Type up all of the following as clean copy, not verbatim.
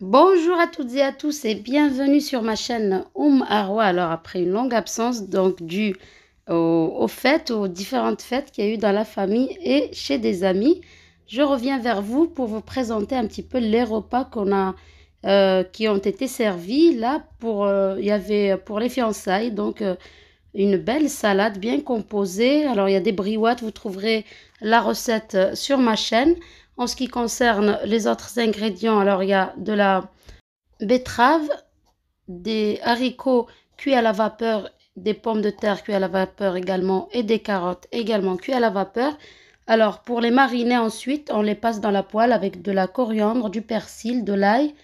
Bonjour à toutes et à tous et bienvenue sur ma chaîne Arwa. Alors après une longue absence, donc due aux fêtes, aux différentes fêtes qu'il y a eu dans la famille et chez des amis, je reviens vers vous pour vous présenter un petit peu les repas qui ont été servis. Là, il y avait pour les fiançailles, donc une belle salade bien composée. Alors il y a des briouates, vous trouverez la recette sur ma chaîne. En ce qui concerne les autres ingrédients, alors il y a de la betterave, des haricots cuits à la vapeur, des pommes de terre cuits à la vapeur également et des carottes également cuits à la vapeur. Alors pour les mariner ensuite, on les passe dans la poêle avec de la coriandre, du persil, de l'ail,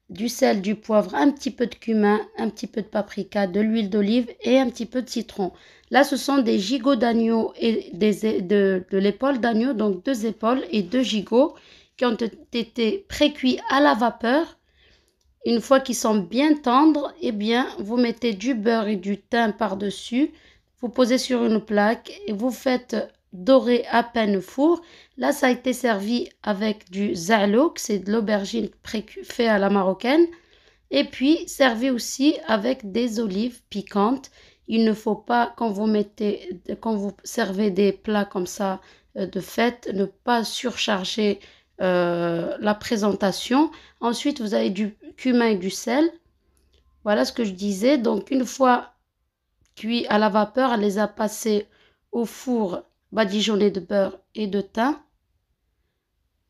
du sel, du poivre, un petit peu de cumin, un petit peu de paprika, de l'huile d'olive et un petit peu de citron. Là, ce sont des gigots d'agneau et de l'épaule d'agneau, donc 2 épaules et 2 gigots qui ont été pré-cuits à la vapeur. Une fois qu'ils sont bien tendres, eh bien, vous mettez du beurre et du thym par-dessus. Vous posez sur une plaque et vous faites dorer à peine au four. Là, ça a été servi avec du za'louk, c'est de l'aubergine fait à la marocaine. Et puis, servi aussi avec des olives piquantes. Il ne faut pas, quand vous servez des plats comme ça de fête, ne pas surcharger la présentation. Ensuite, vous avez du cumin et du sel. Voilà ce que je disais. Donc, une fois cuits à la vapeur, elle les a passés au four badigeonné de beurre et de thym.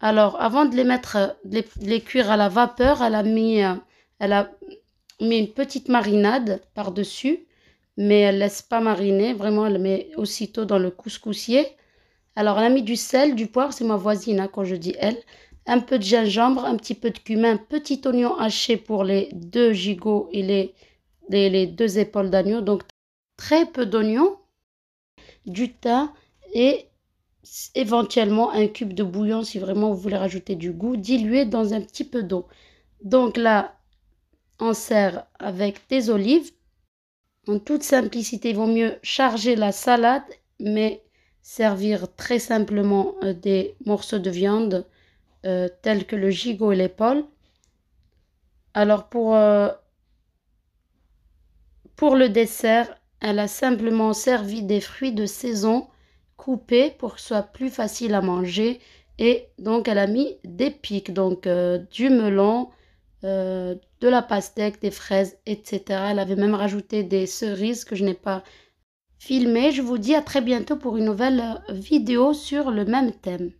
Alors, avant de les cuire à la vapeur, elle a mis une petite marinade par-dessus, mais elle ne laisse pas mariner. Vraiment, elle met aussitôt dans le couscoussier. Alors, elle a mis du sel, du poivre, c'est ma voisine, hein, quand je dis elle. Un peu de gingembre, un petit peu de cumin, un petit oignon haché pour les 2 gigots et les 2 épaules d'agneau. Donc, très peu d'oignons, du thym et éventuellement un cube de bouillon si vraiment vous voulez rajouter du goût, dilué dans un petit peu d'eau. Donc là, on sert avec des olives. En toute simplicité, il vaut mieux charger la salade, mais servir très simplement des morceaux de viande tels que le gigot et l'épaule. Alors pour le dessert, elle a simplement servi des fruits de saison coupés pour que ce soit plus facile à manger. Et donc elle a mis des pics, donc du melon, de la pastèque, des fraises, etc. Elle avait même rajouté des cerises que je n'ai pas filmées. Je vous dis à très bientôt pour une nouvelle vidéo sur le même thème.